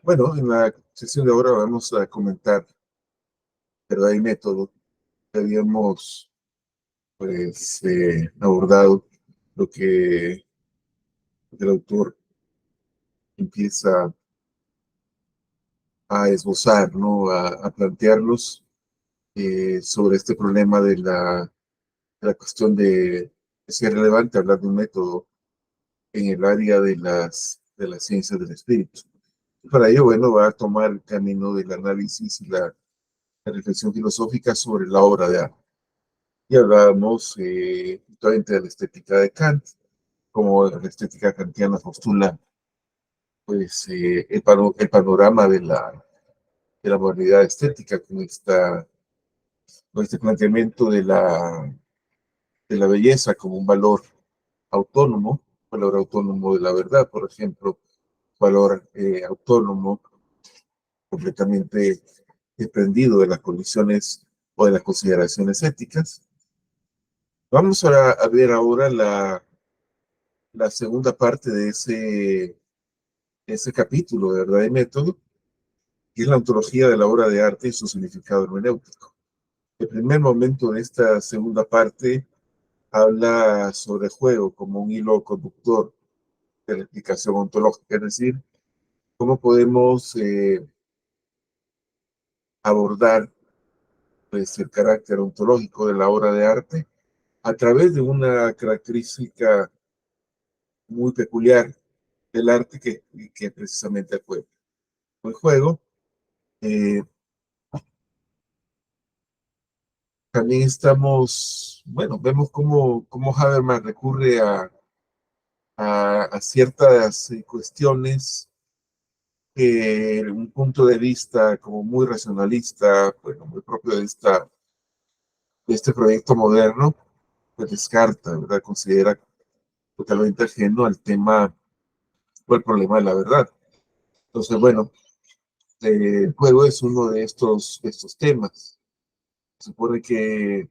Bueno, en la sesión de ahora vamos a comentar verdad y método. Habíamos abordado lo que el autor empieza a esbozar, ¿no? A plantearnos sobre este problema de la cuestión de si es relevante hablar de un método en el área de las ciencias del espíritu. Y para ello, bueno, va a tomar el camino del análisis y la reflexión filosófica sobre la obra de arte. Y hablábamos justamente de la estética de Kant, como la estética kantiana postula pues, el panorama de la modernidad estética con este planteamiento de la belleza como un valor autónomo de la verdad, por ejemplo, valor autónomo completamente desprendido de las condiciones o de las consideraciones éticas. Vamos a ver ahora la segunda parte de ese capítulo de verdad y método, que es la ontología de la obra de arte y su significado hermenéutico. El primer momento de esta segunda parte habla sobre el juego como un hilo conductor de la explicación ontológica, es decir, cómo podemos abordar pues, el carácter ontológico de la obra de arte a través de una característica muy peculiar del arte que es precisamente el juego. El juego eh, también bueno, vemos cómo Habermas recurre a ciertas cuestiones que un punto de vista como muy racionalista, bueno, muy propio de este proyecto moderno, pues descarta, ¿verdad? Considera totalmente ajeno al tema o al problema de la verdad. Entonces, bueno, el juego es uno de estos temas. Se supone que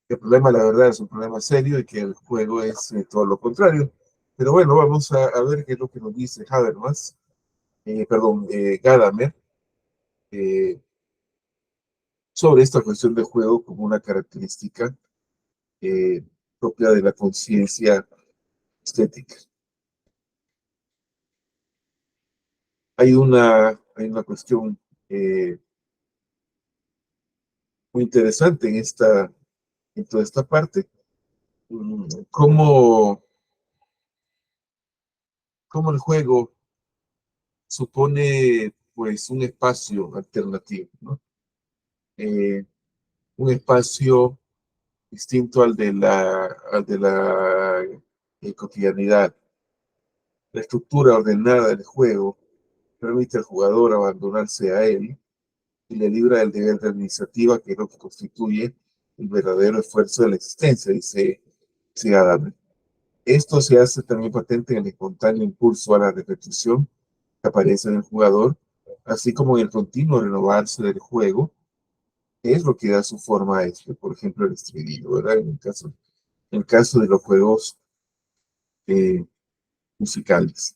el problema de la verdad es un problema serio y que el juego es todo lo contrario. Pero bueno, vamos a ver qué es lo que nos dice Habermas, perdón, Gadamer, eh, sobre esta cuestión del juego como una característica eh, propia de la conciencia estética. Hay una cuestión eh, muy interesante en toda esta parte, cómo el juego supone pues un espacio alternativo, ¿no? Eh, un espacio distinto al de la cotidianidad. La estructura ordenada del juego permite al jugador abandonarse a él y le libra del deber de iniciativa, que es lo que constituye el verdadero esfuerzo de la existencia, dice Adam. Esto se hace también patente en el espontáneo impulso a la repetición que aparece en el jugador, así como en el continuo renovarse del juego, que es lo que da su forma a esto, por ejemplo, el estribillo, ¿verdad? En el caso de los juegos eh, musicales.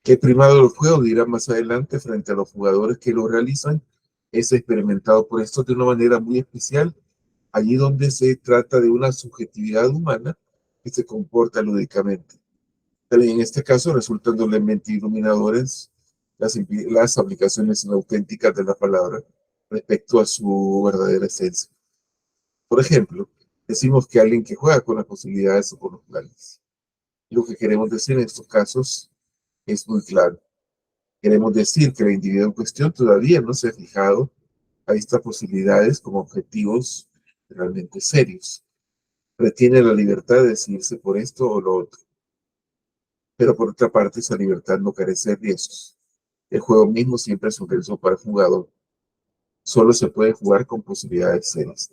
Que primado de los juegos, dirá más adelante, frente a los jugadores que lo realizan, es experimentado por estos de una manera muy especial, allí donde se trata de una subjetividad humana que se comporta lúdicamente. También en este caso resultan doblemente iluminadores las aplicaciones inauténticas de la palabra respecto a su verdadera esencia. Por ejemplo, decimos que alguien que juega con las posibilidades o con los planes. Lo que queremos decir en estos casos es muy claro. Queremos decir que el individuo en cuestión todavía no se ha fijado a estas posibilidades como objetivos realmente serios. Retiene la libertad de decidirse por esto o lo otro. Pero por otra parte, esa libertad no carece de riesgos. El juego mismo siempre es un riesgo para el jugador. Solo se puede jugar con posibilidades serias.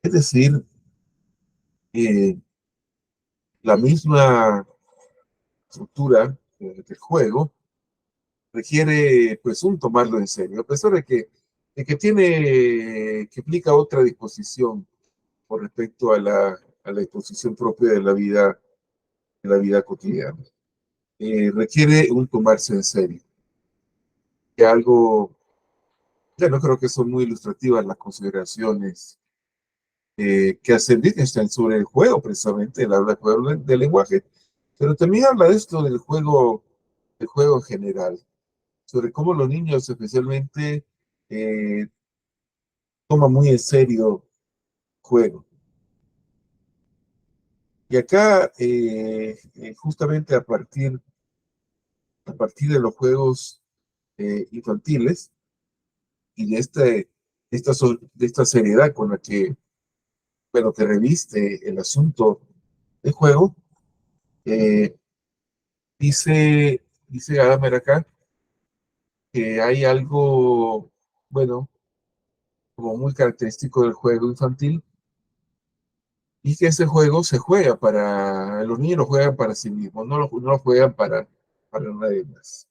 Es decir, eh, la misma estructura del juego requiere, pues, un tomarlo en serio, a pesar que implica otra disposición con respecto a la disposición propia de la vida en la vida cotidiana. Requiere un tomarse en serio. Que algo, ya no creo que son muy ilustrativas las consideraciones que hace Wittgenstein sobre el juego, precisamente. Él habla del lenguaje, pero también habla de esto del juego en general, sobre cómo los niños especialmente eh, toman muy en serio juego. Y acá, justamente a partir de los juegos infantiles y de de esta seriedad con la que, bueno, que reviste el asunto del juego, eh, dice Adamer acá que hay algo, bueno, como muy característico del juego infantil, y que ese juego se juega para, los niños lo juegan para sí mismos, no lo juegan para nadie más.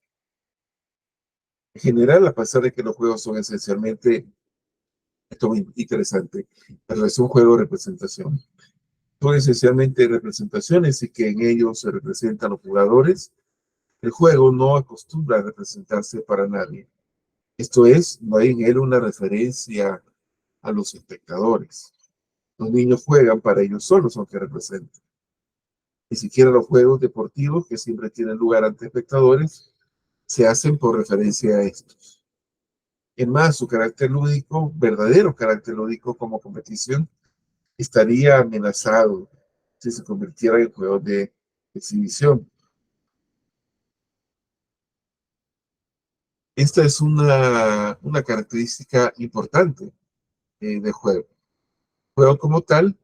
En general, a pesar de que los juegos son esencialmente, esto es muy interesante, pero es un juego de representación. Son esencialmente representaciones y que en ellos se representan los jugadores. El juego no acostumbra a representarse para nadie. Esto es, no hay en él una referencia a los espectadores. Los niños juegan para ellos solos, aunque representan. Ni siquiera los juegos deportivos, que siempre tienen lugar ante espectadores, se hacen por referencia a estos. Es más, su carácter lúdico, verdadero carácter lúdico como competición, estaría amenazado si se convirtiera en juegos de exhibición. Esta es una característica importante del juego. El juego como tal,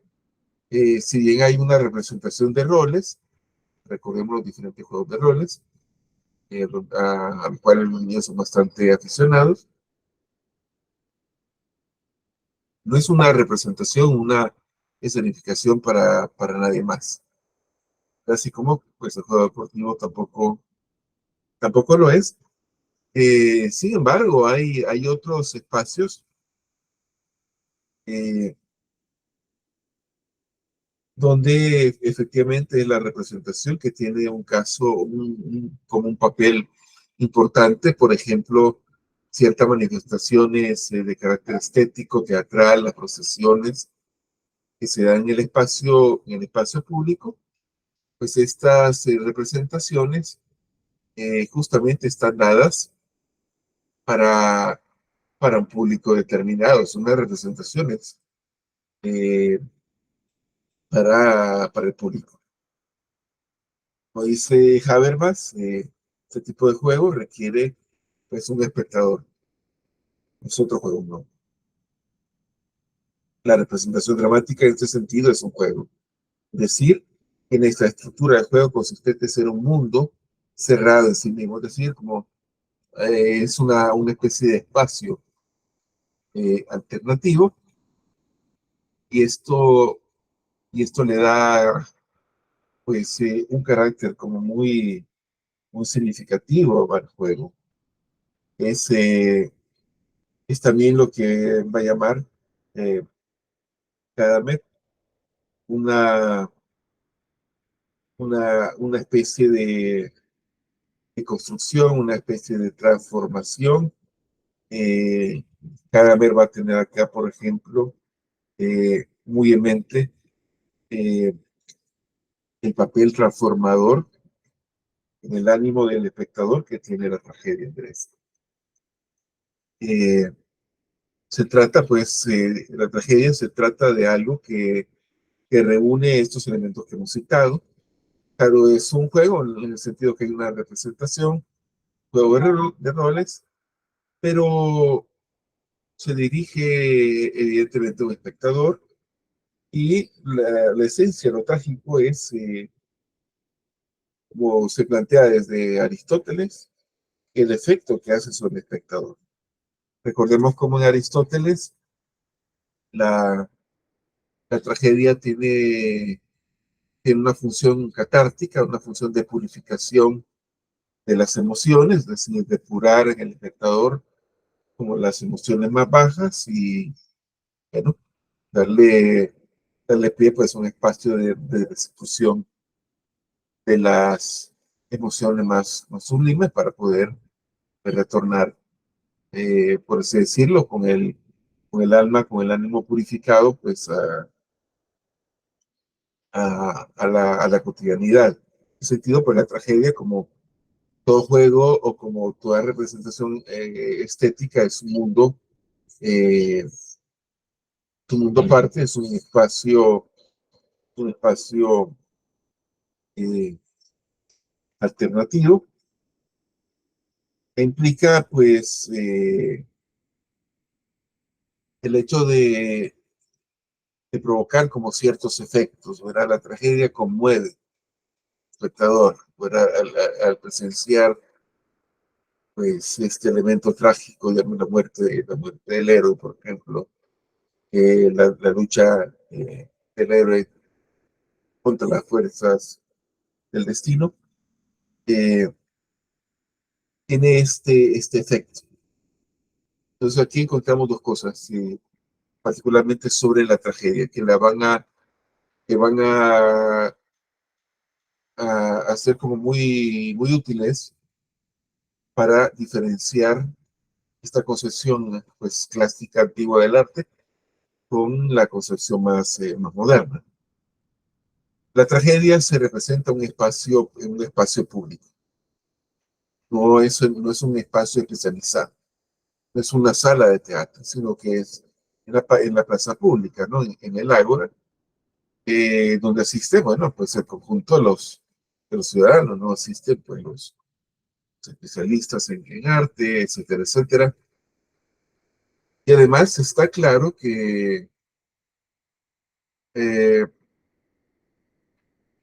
si bien hay una representación de roles, recordemos los diferentes juegos de roles, a los cuales los niños son bastante aficionados, no es una representación, una escenificación para nadie más. Así como pues, el juego deportivo tampoco lo es. Sin embargo, hay otros espacios eh, donde efectivamente la representación que tiene un caso como un papel importante, por ejemplo, ciertas manifestaciones de carácter estético, teatral, las procesiones que se dan en el espacio público, pues estas representaciones justamente están dadas para, para un público determinado, son unas representaciones eh, para el público. Como dice Habermas, este tipo de juego requiere pues un espectador, es otro juego, no. La representación dramática en este sentido es un juego. Es decir, en esta estructura del juego consistente en ser un mundo cerrado en sí mismo, es decir, como es una especie de espacio alternativo y y esto le da pues un carácter como muy significativo al juego. Es, eh, es también lo que va a llamar eh, cada mes una, una especie de construcción, una especie de transformación. Eh, Cada mes va a tener acá, por ejemplo, muy en mente eh, el papel transformador en el ánimo del espectador que tiene la tragedia, Andrés. Eh, la tragedia se trata de algo que reúne estos elementos que hemos citado. Claro, es un juego en el sentido que hay una representación, juego de roles, pero se dirige evidentemente a un espectador y la esencia, lo trágico es, como se plantea desde Aristóteles, el efecto que hace sobre el espectador. Recordemos cómo en Aristóteles la, la tragedia tiene una función catártica, una función de purificación de las emociones, es decir, depurar en el espectador como las emociones más bajas y, bueno, darle, darle pie pues a un espacio de restitución de las emociones más sublimes para poder retornar, por así decirlo, con el alma, con el ánimo purificado, pues a la cotidianidad. En ese sentido, pues la tragedia, como todo juego o como toda representación estética, es eh, un mundo aparte, es un espacio eh, alternativo, e implica pues el hecho de provocar como ciertos efectos, ¿verdad? La tragedia conmueve al espectador, ¿verdad? Al presenciar pues este elemento trágico, de la muerte del héroe, por ejemplo, la lucha del héroe contra las fuerzas del destino, eh, tiene este efecto. Entonces aquí encontramos dos cosas, particularmente sobre la tragedia, que van a ser como muy útiles para diferenciar esta concepción pues clásica antigua del arte con la concepción más moderna. La tragedia se representa en un espacio público, no es un espacio especializado, no es una sala de teatro, sino que es en la plaza pública, ¿no? En el ágora, donde asiste, bueno, pues el conjunto de los ciudadanos, ¿no? Asisten pues los especialistas en arte, etcétera, etcétera. Y además está claro que eh,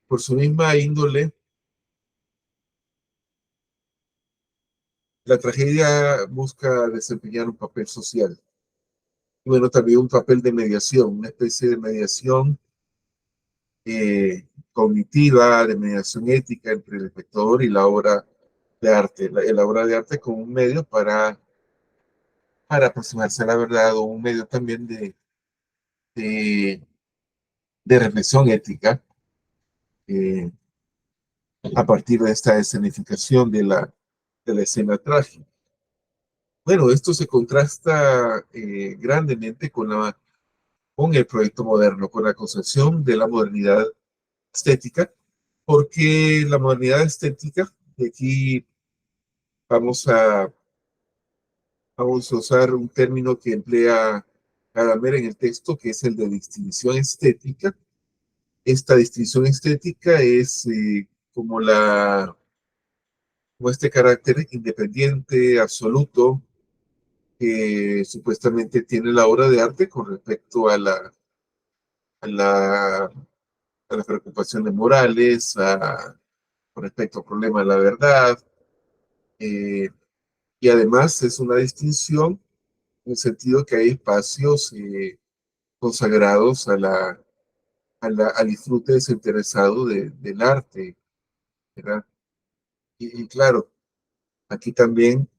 por su misma índole, la tragedia busca desempeñar un papel social. Y bueno, también un papel de mediación, una especie de mediación cognitiva, de mediación ética entre el espectador y la obra de arte. La obra de arte como un medio para aproximarse a la verdad o un medio también de, de reflexión ética eh, a partir de esta escenificación de la escena trágica. Bueno, esto se contrasta grandemente con el proyecto moderno, con la concepción de la modernidad estética, porque la modernidad estética, y aquí vamos a, vamos a usar un término que emplea Gadamer en el texto, que es el de distinción estética. Esta distinción estética es como como este carácter independiente, absoluto, que supuestamente tiene la obra de arte con respecto a la, a las preocupaciones morales, con respecto al problema de la verdad, eh, y además es una distinción en el sentido que hay espacios consagrados al disfrute desinteresado del arte, ¿verdad? Y claro, aquí también,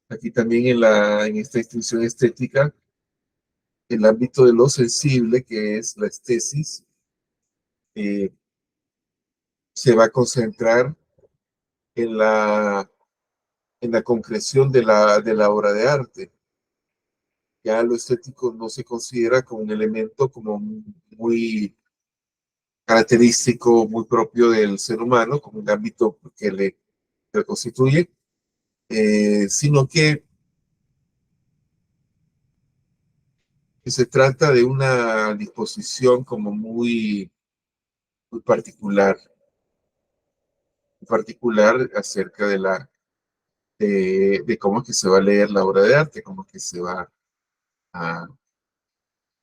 aquí también en esta distinción estética, el ámbito de lo sensible, que es la estesis, eh, se va a concentrar en en la concreción de la obra de arte. Ya lo estético no se considera como un elemento como muy característico, muy propio del ser humano, como un ámbito que le constituye, sino que se trata de una disposición como muy particular acerca de cómo es que se va a leer la obra de arte, cómo es que se va a,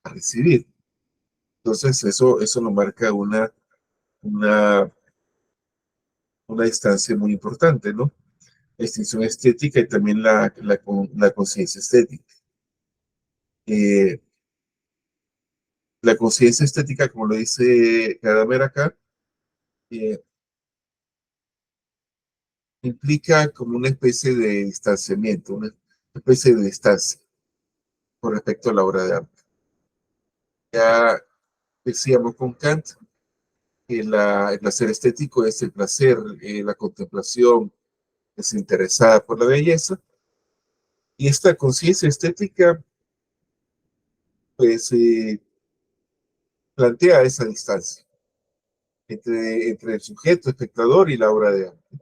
a recibir. Entonces, eso nos marca una, una distancia muy importante, ¿no? La distinción estética y también la conciencia estética. Eh, la conciencia estética, como lo dice Gadamer acá, eh, implica como una especie de distanciamiento, una especie de distancia con respecto a la obra de arte. Ya decíamos con Kant el placer estético es el placer, la contemplación desinteresada por la belleza, y esta conciencia estética, pues, plantea esa distancia entre el sujeto, espectador y la obra de arte,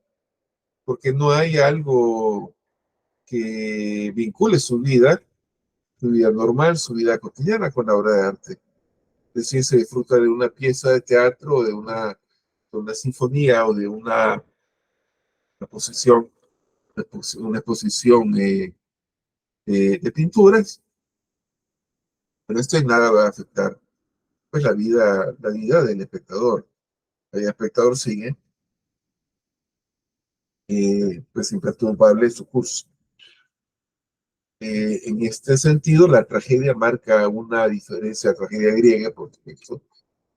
porque no hay algo que vincule su vida normal, su vida cotidiana con la obra de arte. Es decir, se disfruta de una pieza de teatro, o de una sinfonía o de una posición, una exposición de pinturas, pero esto en nada va a afectar pues la vida del espectador. El espectador sigue pues imperturbable su curso. En este sentido, la tragedia marca una diferencia, la tragedia griega, por supuesto,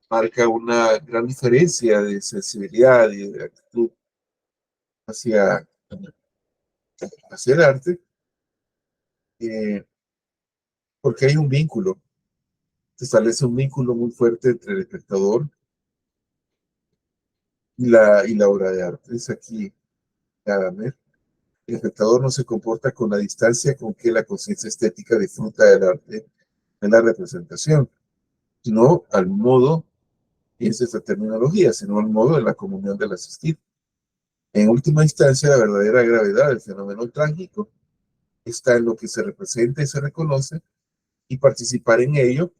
marca una gran diferencia de sensibilidad y de actitud hacia, hacia el arte, eh, porque hay un vínculo, se establece un vínculo muy fuerte entre el espectador y la obra de arte. Es aquí, nada más. El espectador no se comporta con la distancia con que la conciencia estética disfruta del arte en la representación, sino al modo, y es esta terminología, sino al modo de la comunión del asistido. En última instancia, la verdadera gravedad del fenómeno trágico está en lo que se representa y se reconoce, y participar en ello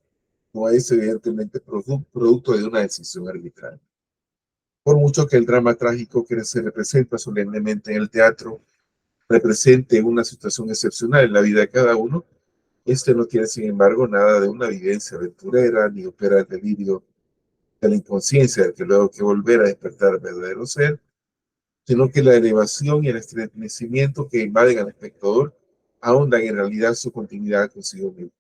no es evidentemente producto de una decisión arbitraria. Por mucho que el drama trágico que se representa solemnemente en el teatro represente una situación excepcional en la vida de cada uno, este no tiene, sin embargo, nada de una vivencia aventurera, ni opera el delirio de la inconsciencia de que luego hay que volver a despertar el verdadero ser, sino que la elevación y el estremecimiento que invaden al espectador ahondan en realidad su continuidad consigo mismo.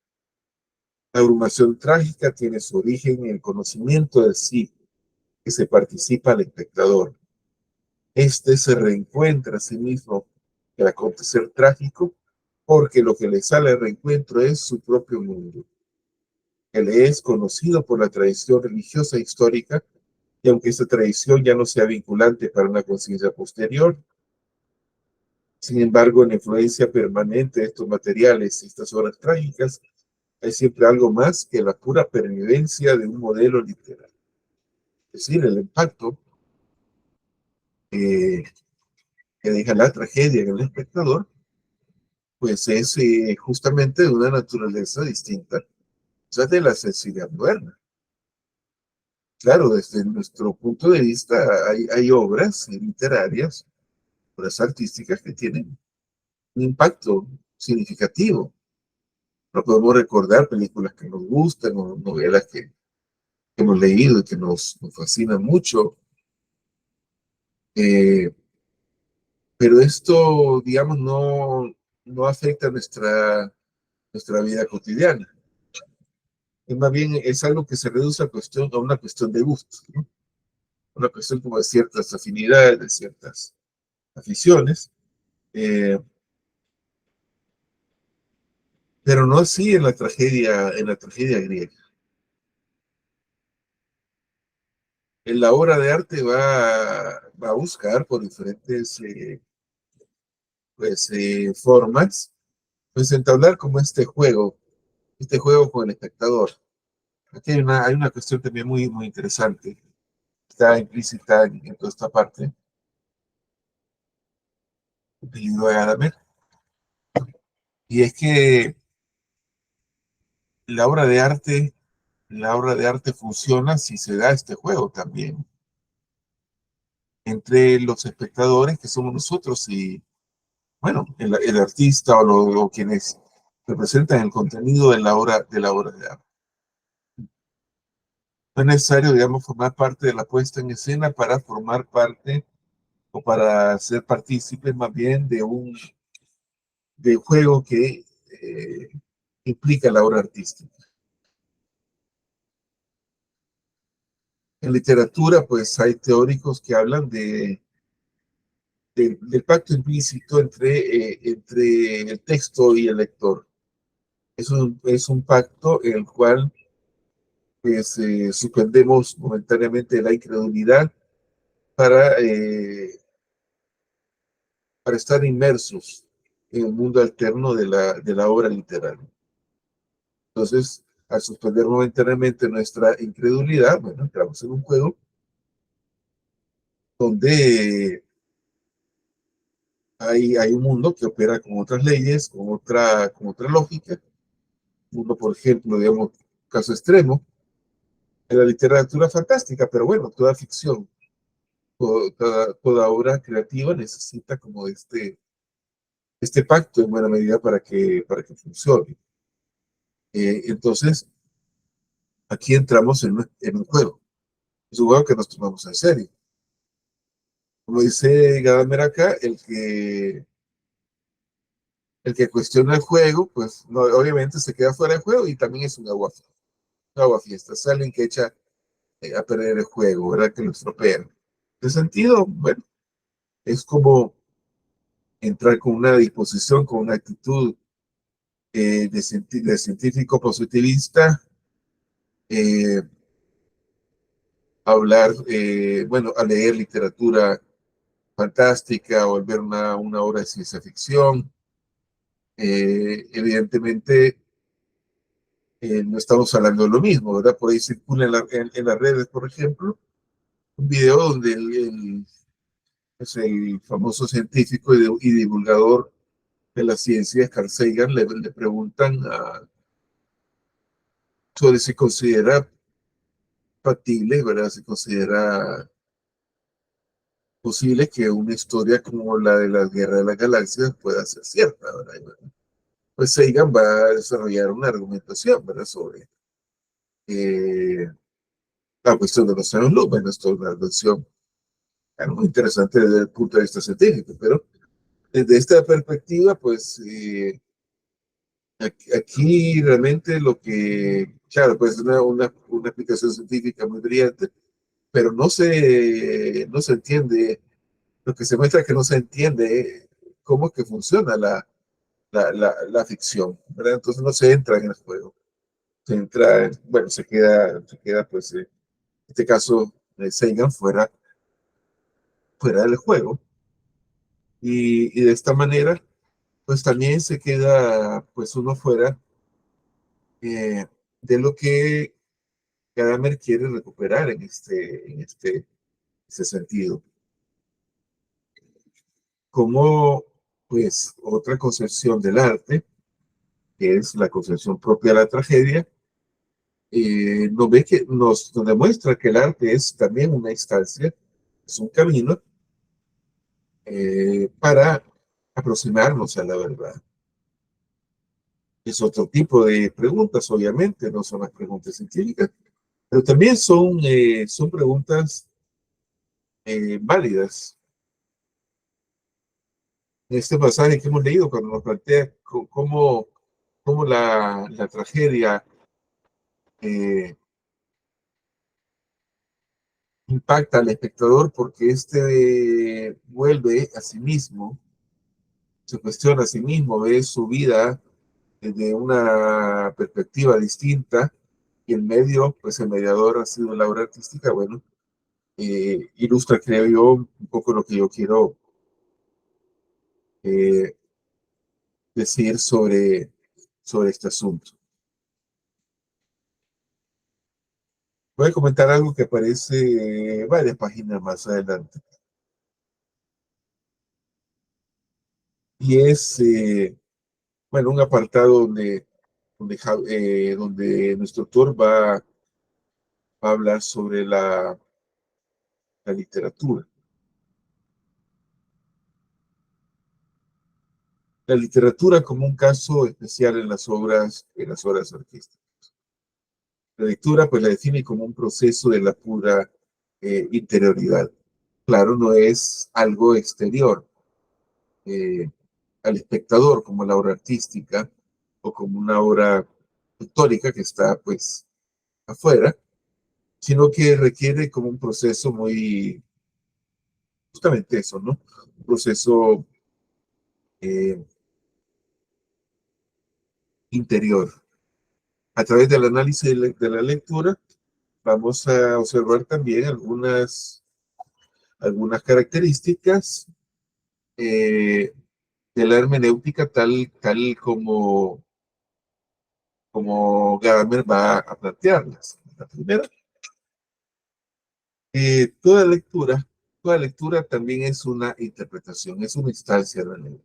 La abrumación trágica tiene su origen en el conocimiento del sí que se participa al espectador. Este se reencuentra a sí mismo el acontecer trágico, porque lo que le sale al reencuentro es su propio mundo, que le es conocido por la tradición religiosa e histórica, y aunque esta tradición ya no sea vinculante para una conciencia posterior, sin embargo, en la influencia permanente de estos materiales y estas obras trágicas, hay siempre algo más que la pura pervivencia de un modelo literal. Es decir, el impacto eh, que deja la tragedia en el espectador, pues es justamente de una naturaleza distinta, o sea, de la sensibilidad moderna. Claro, desde nuestro punto de vista hay obras literarias, obras artísticas que tienen un impacto significativo. No podemos recordar películas que nos gustan o novelas que hemos leído y que nos fascinan mucho, eh, pero esto, digamos, no afecta nuestra vida cotidiana. Y más bien es algo que se reduce a una cuestión de gusto, ¿no? Una cuestión como de ciertas afinidades, de ciertas aficiones, eh, pero no así en la tragedia griega. En la obra de arte va a buscar por diferentes pues, formas, pues entablar como este juego con el espectador. Aquí hay una cuestión también muy interesante, está implícita en toda esta parte del libro de Gadamer, y es que la obra de arte, la obra de arte funciona si se da este juego también entre los espectadores que somos nosotros y, bueno, el artista o quienes representan el contenido de la obra de arte. No es necesario, digamos, formar parte de la puesta en escena para formar parte o para ser partícipes más bien de un juego que implica la obra artística. En literatura, pues hay teóricos que hablan del pacto implícito entre el texto y el lector. Es un pacto en el cual pues suspendemos momentáneamente la incredulidad para, eh, para estar inmersos en el mundo alterno de la obra literaria. Entonces, al suspender momentáneamente nuestra incredulidad, bueno, entramos en un juego donde hay un mundo que opera con otras leyes, con otra lógica. Uno, por ejemplo, digamos, caso extremo, en la literatura fantástica, pero bueno, toda ficción, toda obra creativa necesita como este pacto en buena medida para que funcione. Entonces, aquí entramos en un juego. Es un juego que nos tomamos en serio. Como dice Gadamer acá, el que cuestiona el juego, pues no, obviamente se queda fuera del juego y también es un aguafiesta. Es alguien que echa a perder el juego, ¿verdad? Que lo estropea. En ese sentido, bueno, es como entrar con una disposición, con una actitud de científico positivista, eh, hablar, bueno, a leer literatura fantástica o al ver una obra de ciencia ficción. Evidentemente, no estamos hablando de lo mismo, ¿verdad? Por ahí circula en las redes, por ejemplo, un video donde pues el famoso científico y divulgador de la ciencia, Carl Sagan, le preguntan sobre si considera factible, ¿verdad? Si considera posible que una historia como la de la Guerra de las Galaxias pueda ser cierta, ¿verdad? Y bueno, pues Sagan va a desarrollar una argumentación, ¿verdad? Sobre la cuestión de los años luz. Bueno, esto es una cuestión muy interesante desde el punto de vista científico, pero desde esta perspectiva, pues aquí realmente lo que, claro, pues es una aplicación científica muy brillante, pero no se entiende, lo que se muestra es que no se entiende cómo es que funciona la ficción, ¿verdad? Entonces no se entra en el juego, se entra, bueno, se queda pues, en este caso, Sagan fuera del juego, y de esta manera, pues también se queda, pues uno fuera eh, de lo que Gadamer quiere recuperar ese sentido. Como, pues, otra concepción del arte, que es la concepción propia de la tragedia, nos demuestra que el arte es también una instancia, es un camino para aproximarnos a la verdad. Es otro tipo de preguntas, obviamente, no son las preguntas científicas, pero también son preguntas válidas. En este pasaje que hemos leído, cuando nos plantea cómo la tragedia eh, impacta al espectador porque éste vuelve a sí mismo, se cuestiona a sí mismo, ve su vida desde una perspectiva distinta y el medio, pues el mediador ha sido la obra artística, bueno, ilustra, creo yo, un poco lo que yo quiero eh, decir sobre este asunto. Voy a comentar algo que aparece varias páginas más adelante. Y es, bueno, un apartado donde nuestro autor va a hablar sobre la literatura. La literatura como un caso especial en las obras artísticas. La lectura, pues la define como un proceso de la pura interioridad. Claro, no es algo exterior eh, al espectador, como la obra artística o como una obra pictórica que está, pues, afuera, sino que requiere como un proceso muy, justamente eso, ¿no? Un proceso eh, interior. A través del análisis de la lectura, vamos a observar también algunas características de la hermenéutica tal como Gadamer va a plantearlas. La primera, eh, toda lectura, toda lectura también es una interpretación, es una instancia de la lengua.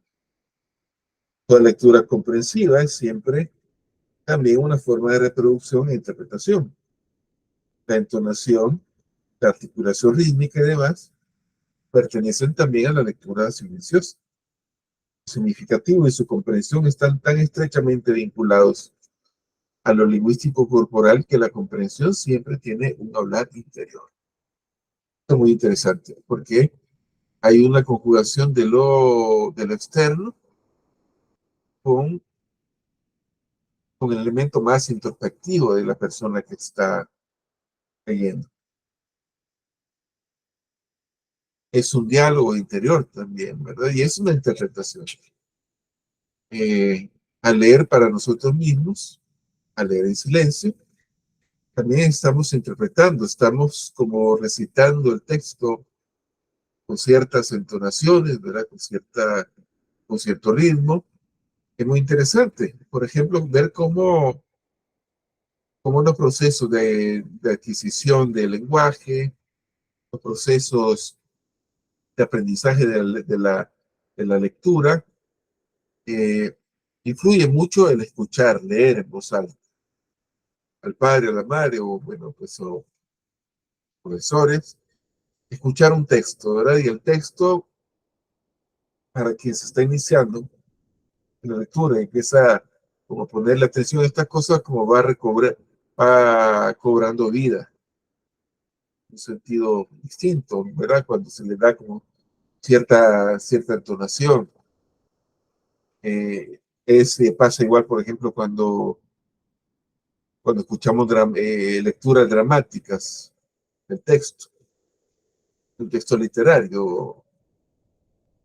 Toda lectura comprensiva es siempre también una forma de reproducción e interpretación. La entonación, la articulación rítmica y demás pertenecen también a la lectura silenciosa. Su significativo y su comprensión están tan estrechamente vinculados a lo lingüístico corporal que la comprensión siempre tiene un hablar interior. Esto es muy interesante porque hay una conjugación de lo externo con, con el elemento más introspectivo de la persona que está leyendo. Es un diálogo interior también, ¿verdad? Y es una interpretación. Eh, Al leer para nosotros mismos, al leer en silencio, también estamos interpretando, estamos como recitando el texto con ciertas entonaciones, ¿verdad? Con cierto ritmo. Es muy interesante, por ejemplo, ver cómo los procesos de adquisición del lenguaje, los procesos de aprendizaje de la lectura, eh, influye mucho el escuchar, leer en voz alta, al padre, a la madre, o bueno, pues, o profesores, escuchar un texto, ¿verdad? Y el texto, para quien se está iniciando en la lectura, empieza como a ponerle atención a estas cosas, como va cobrando vida, un sentido distinto, ¿verdad? Cuando se le da como cierta entonación. Pasa igual, por ejemplo, cuando escuchamos lecturas dramáticas del texto, un texto literario,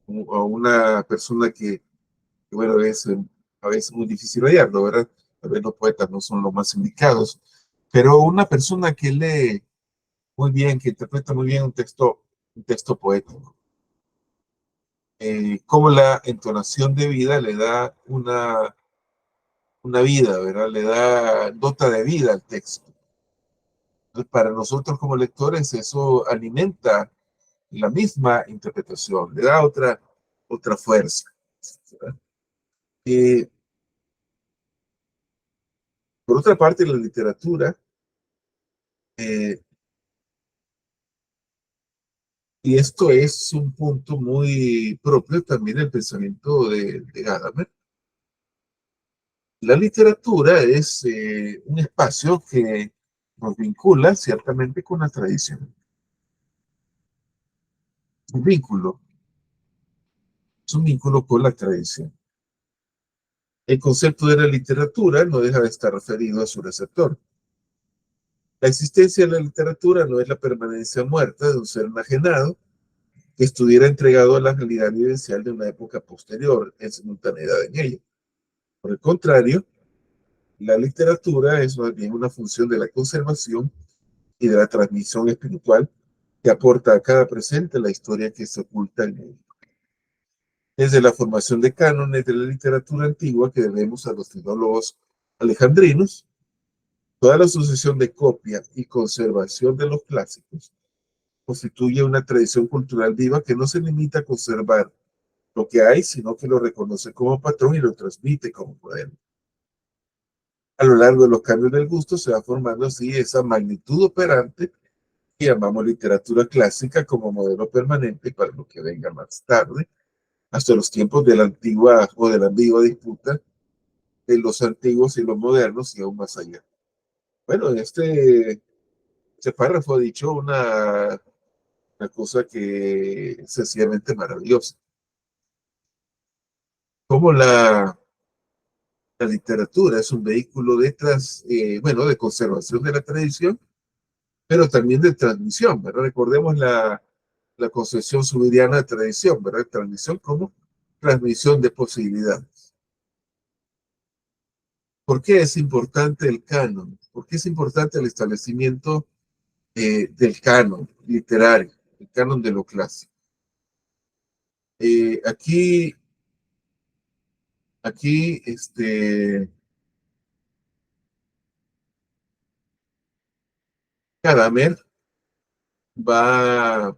o una persona bueno, es a veces muy difícil hallarlo, ¿verdad? Tal vez los poetas no son los más indicados, pero una persona que lee muy bien, que interpreta muy bien un texto poético, como la entonación de vida le da una vida, ¿verdad? Le da nota de vida al texto. Entonces, para nosotros como lectores eso alimenta la misma interpretación, le da otra fuerza, ¿verdad? Eh, por otra parte, la literatura, eh, y esto es un punto muy propio también del pensamiento de Gadamer, la literatura es un espacio que nos vincula ciertamente con la tradición. Un vínculo, es un vínculo con la tradición. El concepto de la literatura no deja de estar referido a su receptor. La existencia de la literatura no es la permanencia muerta de un ser enajenado que estuviera entregado a la realidad vivencial de una época posterior en simultaneidad en ella. Por el contrario, la literatura es más bien una función de la conservación y de la transmisión espiritual que aporta a cada presente la historia que se oculta en él. Desde la formación de cánones de la literatura antigua que debemos a los filólogos alejandrinos, toda la sucesión de copia y conservación de los clásicos constituye una tradición cultural viva que no se limita a conservar lo que hay, sino que lo reconoce como patrón y lo transmite como modelo. A lo largo de los cambios del gusto se va formando así esa magnitud operante que llamamos literatura clásica como modelo permanente para lo que venga más tarde, hasta los tiempos de la antigua o de la ambigua disputa de los antiguos y los modernos y aún más allá. Bueno, en este párrafo ha dicho una cosa que es sencillamente maravillosa. Como la literatura es un vehículo bueno, de conservación de la tradición, pero también de transmisión, ¿verdad? Recordemos la concepción subiriana de tradición, ¿verdad? Transmisión como transmisión de posibilidades. ¿Por qué es importante el canon? ¿Por qué es importante el establecimiento del canon literario, el canon de lo clásico. Aquí, Gadamer va a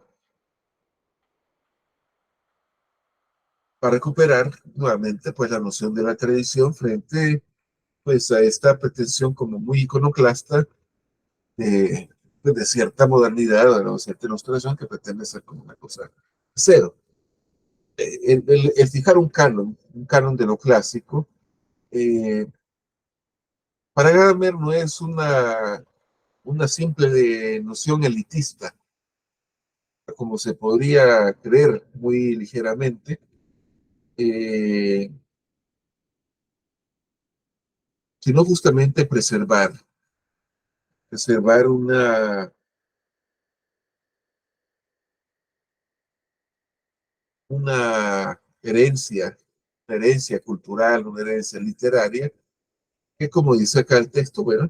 recuperar nuevamente pues la noción de la tradición frente pues a esta pretensión como muy iconoclasta de, pues, de cierta modernidad o de cierta ilustración que pretende ser como una cosa cero. El fijar un canon de lo clásico, eh, para Gadamer no es una simple noción elitista, como se podría creer muy ligeramente, eh, sino justamente preservar una herencia cultural, una herencia literaria, que como dice acá el texto, bueno,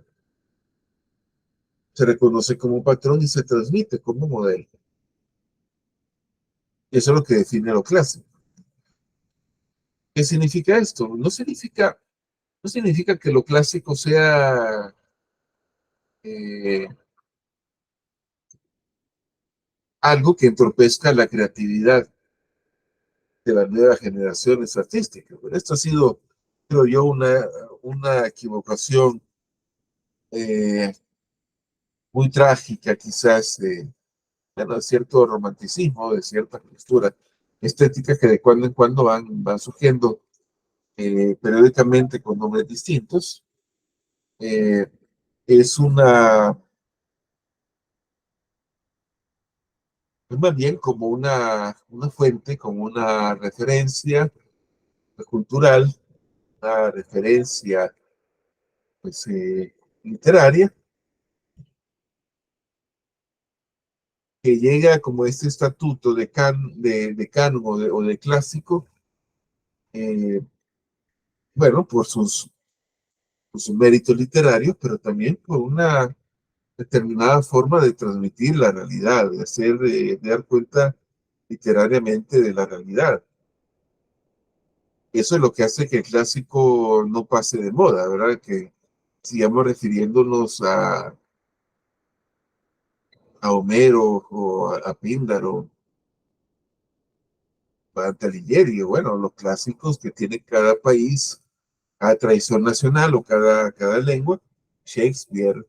se reconoce como patrón y se transmite como modelo. Y eso es lo que define lo clásico. ¿Qué significa esto? No significa que lo clásico sea eh, algo que entorpezca la creatividad de las nuevas generaciones artísticas. Pero esto ha sido, creo yo, una equivocación eh, muy trágica, quizás, bueno, de cierto romanticismo, de cierta postura estética que de cuando en cuando van surgiendo periódicamente con nombres distintos. Eh, es es más bien como una fuente, como una referencia cultural, una referencia pues, literaria, que llega como este estatuto de canon o de clásico, eh, bueno, por sus méritos literarios, pero también por una determinada forma de transmitir la realidad, de dar cuenta literariamente de la realidad. Eso es lo que hace que el clásico no pase de moda, ¿verdad? Que sigamos refiriéndonos a Homero o a Píndaro, a Dante Alighieri, bueno, los clásicos que tiene cada país, cada tradición nacional o cada lengua, Shakespeare,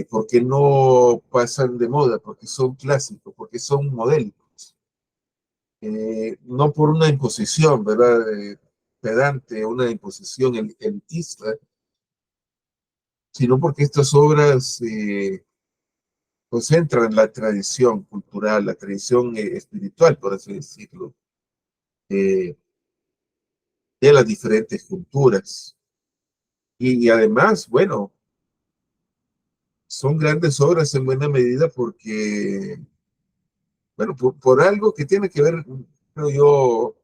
¿por qué no pasan de moda? Porque son clásicos, porque son modélicos. No por una imposición, ¿verdad? Pedante, una imposición elitista, sino porque estas obras concentran la tradición cultural, la tradición espiritual, por así decirlo, eh, de las diferentes culturas. Y además, bueno, son grandes obras en buena medida porque, bueno, por algo que tiene que ver, creo yo,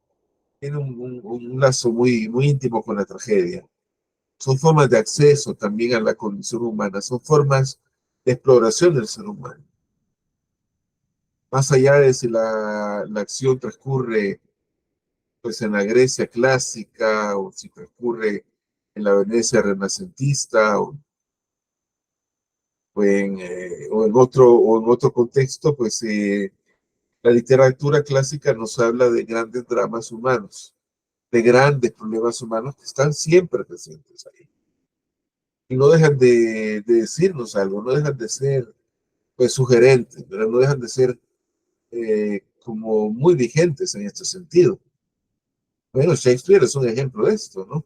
tiene un lazo muy íntimo con la tragedia. Son formas de acceso también a la condición humana, son formas de exploración del ser humano. Más allá de si la acción transcurre pues en la Grecia clásica o si transcurre en la Venecia renacentista o en otro contexto, pues la literatura clásica nos habla de grandes dramas humanos, de grandes problemas humanos que están siempre presentes ahí. Y no dejan de decirnos algo, no dejan de ser pues sugerentes, pero no dejan de ser como muy vigentes en este sentido. Bueno, Shakespeare es un ejemplo de esto, ¿no?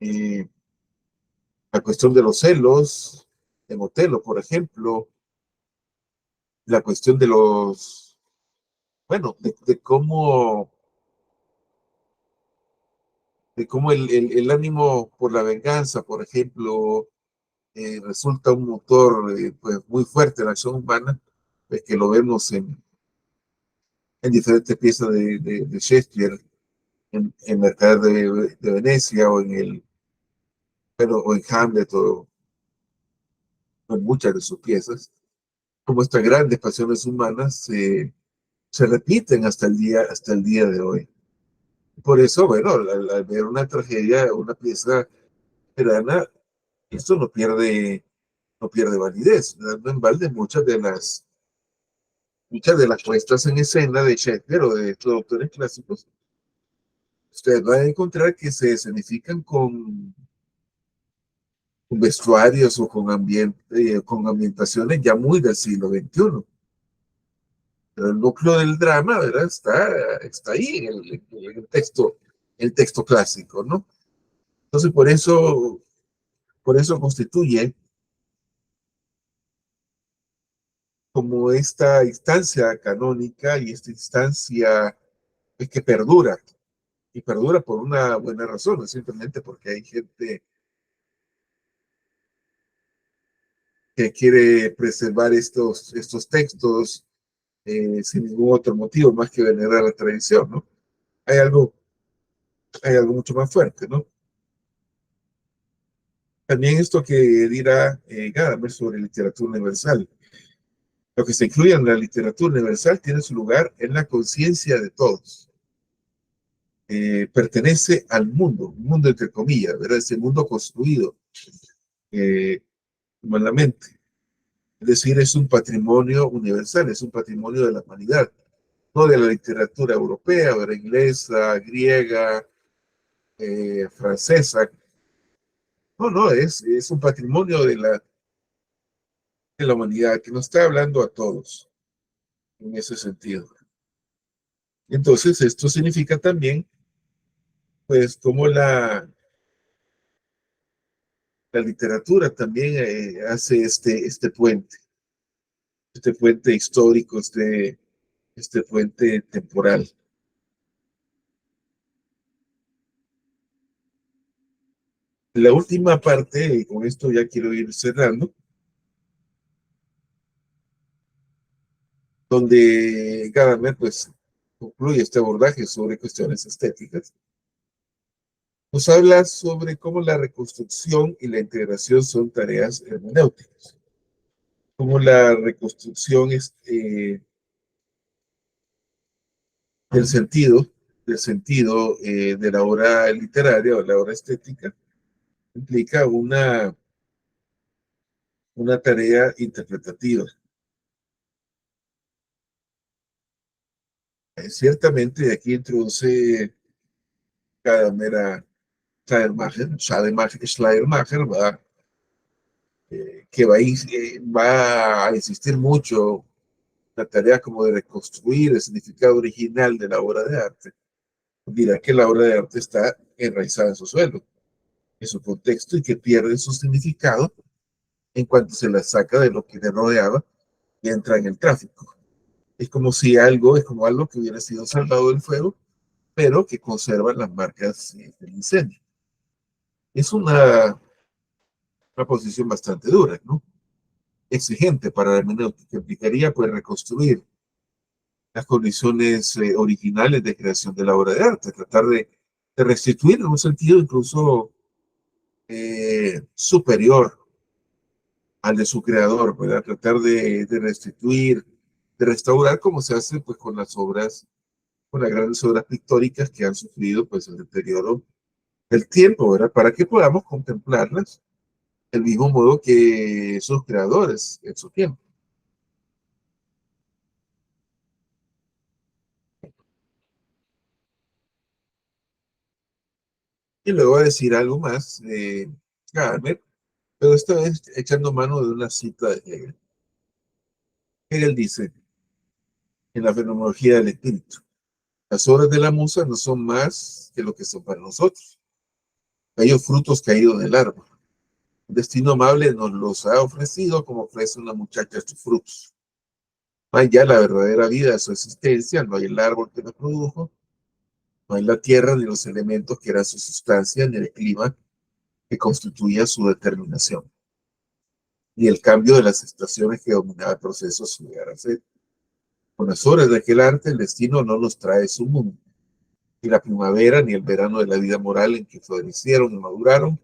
Y la cuestión de los celos, en Otelo, por ejemplo, la cuestión de bueno, de cómo el ánimo por la venganza, por ejemplo, resulta un motor pues muy fuerte en la acción humana, pues que lo vemos en diferentes piezas de Shakespeare, en Mercader de Venecia o en Hamlet en muchas de sus piezas, como estas grandes pasiones humanas se repiten hasta el día de hoy. Por eso, bueno, al ver una tragedia, una pieza verana, esto no pierde validez, dando en balde muchas de las puestas en escena de Shakespeare o de estos autores clásicos. Usted va a encontrar que se escenifican con vestuarios o con ambientaciones ya muy del siglo XXI. Pero el núcleo del drama, ¿verdad? Está ahí en el texto clásico, ¿no? Entonces, por eso constituye como esta instancia canónica y esta instancia que perdura, y perdura por una buena razón, no simplemente porque hay gente que quiere preservar estos textos sin ningún otro motivo más que venerar la tradición, ¿no? Hay algo, hay algo mucho más fuerte, ¿no? También esto que dirá Gadamer sobre literatura universal. Lo que se incluye en la literatura universal tiene su lugar en la conciencia de todos. Pertenece al mundo, un mundo entre comillas, ¿verdad? Ese mundo construido eh, humanamente. Es decir, es un patrimonio universal, es un patrimonio de la humanidad, no de la literatura europea, o de la inglesa, griega, francesa. No, no, es un patrimonio de la humanidad que nos está hablando a todos en ese sentido. Entonces, esto significa también, pues, como la literatura también hace este puente histórico, este puente temporal. La última parte, y con esto ya quiero ir cerrando, donde Gadamer pues concluye este abordaje sobre cuestiones estéticas, nos habla sobre cómo la reconstrucción y la integración son tareas hermenéuticas, cómo la reconstrucción del sentido, de la obra literaria o la obra estética implica una tarea interpretativa. Ciertamente aquí introduce Gadamer a Schleiermacher que va a insistir mucho la tarea como de reconstruir el significado original de la obra de arte. Dirá que la obra de arte está enraizada en su suelo, en su contexto, y que pierde su significado en cuanto se la saca de lo que le rodeaba y entra en el tráfico. Es como algo que hubiera sido salvado del fuego, pero que conserva las marcas del incendio. Es una posición bastante dura, ¿no? Exigente para la hermenéutica, implicaría pues reconstruir las condiciones originales de creación de la obra de arte, tratar de restituir en un sentido incluso superior al de su creador, ¿verdad? Tratar de restituir, de restaurar como se hace pues con las grandes obras pictóricas que han sufrido pues el deterioro del tiempo, ¿verdad? Para que podamos contemplarlas del mismo modo que sus creadores en su tiempo. Y luego va a decir algo más, Gadamer, pero esta vez echando mano de una cita de Hegel. Hegel dice, en la fenomenología del espíritu, las obras de la musa no son más que lo que son para nosotros, aquellos frutos caídos del árbol. Un destino amable nos los ha ofrecido como ofrece una muchacha sus frutos. No hay ya la verdadera vida de su existencia, no hay el árbol que lo produjo, no hay la tierra ni los elementos que eran su sustancia, ni el clima que constituía su determinación, ni el cambio de las estaciones que dominaba el proceso de su llegar a ser. Con las obras de aquel arte, el destino no nos trae su mundo, ni la primavera ni el verano de la vida moral en que florecieron y maduraron,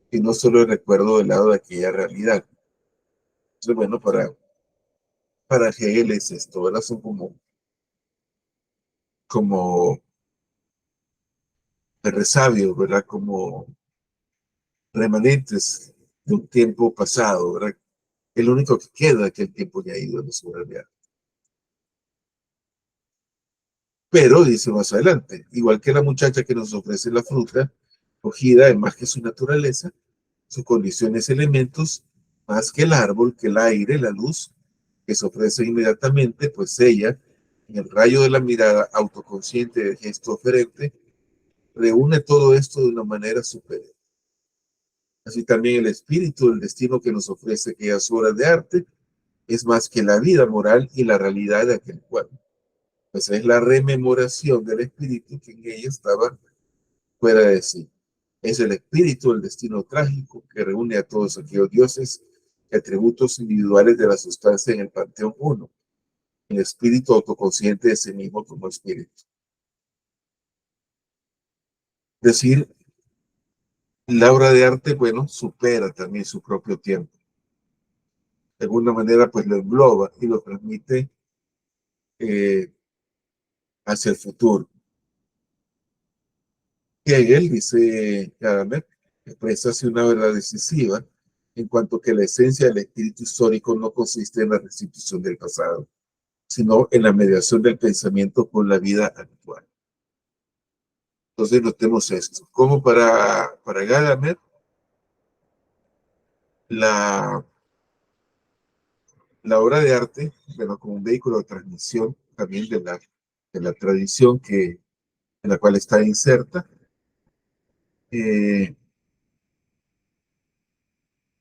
sino solo el recuerdo del lado de aquella realidad. Entonces, bueno, para Hegel es esto, ¿verdad? Son como resabios, ¿verdad? Como remanentes de un tiempo pasado, ¿verdad? El único que queda es que el tiempo ya ha ido en su realidad. Pero, dice más adelante, igual que la muchacha que nos ofrece la fruta, cogida en más que su naturaleza, su condición es elementos más que el árbol, que el aire, la luz, que se ofrece inmediatamente, pues ella, en el rayo de la mirada autoconsciente del gesto oferente, reúne todo esto de una manera superior. Así también el espíritu, el destino que nos ofrece aquellas obras de arte, es más que la vida moral y la realidad de aquel cuadro. Pues es la rememoración del espíritu que en ella estaba fuera de sí. Es el espíritu, el destino trágico que reúne a todos aquellos dioses y atributos individuales de la sustancia en el panteón uno. El espíritu autoconsciente de sí mismo como espíritu. Es decir, la obra de arte, bueno, supera también su propio tiempo. De alguna manera, pues lo engloba y lo transmite eh, hacia el futuro. Hegel, dice Gadamer, expresa así una verdad decisiva en cuanto que la esencia del espíritu histórico no consiste en la restitución del pasado, sino en la mediación del pensamiento con la vida actual. Entonces notemos esto. Como para Gadamer, la, la obra de arte, bueno, como un vehículo de transmisión también de la tradición en la cual está inserta, eh,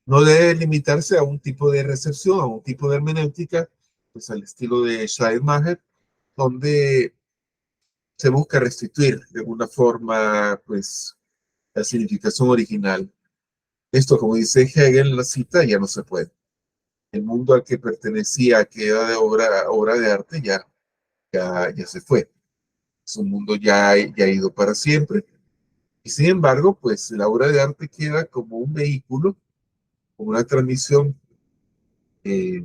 no debe limitarse a un tipo de recepción, a un tipo de hermenéutica, pues al estilo de Schleiermacher, donde se busca restituir de alguna forma, pues, la significación original. Esto, como dice Hegel en la cita, ya no se puede. El mundo al que pertenecía aquella de obra de arte ya se fue. Es un mundo ya ha ido para siempre. Y sin embargo, pues la obra de arte queda como un vehículo, como una transmisión eh,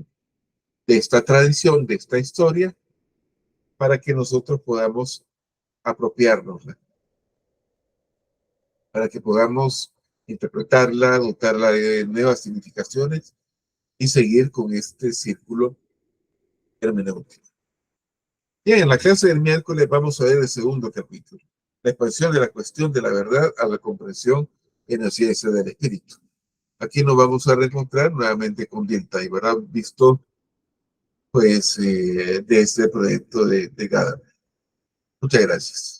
de esta tradición, de esta historia, para que nosotros podamos apropiarnos, para que podamos interpretarla, dotarla de nuevas significaciones y seguir con este círculo hermenéutico. Bien, en la clase del miércoles vamos a ver el segundo capítulo, la expansión de la cuestión de la verdad a la comprensión en la ciencia del espíritu. Aquí nos vamos a reencontrar nuevamente con Dilta y habrá visto pues de este proyecto de Gadamer. Muchas gracias.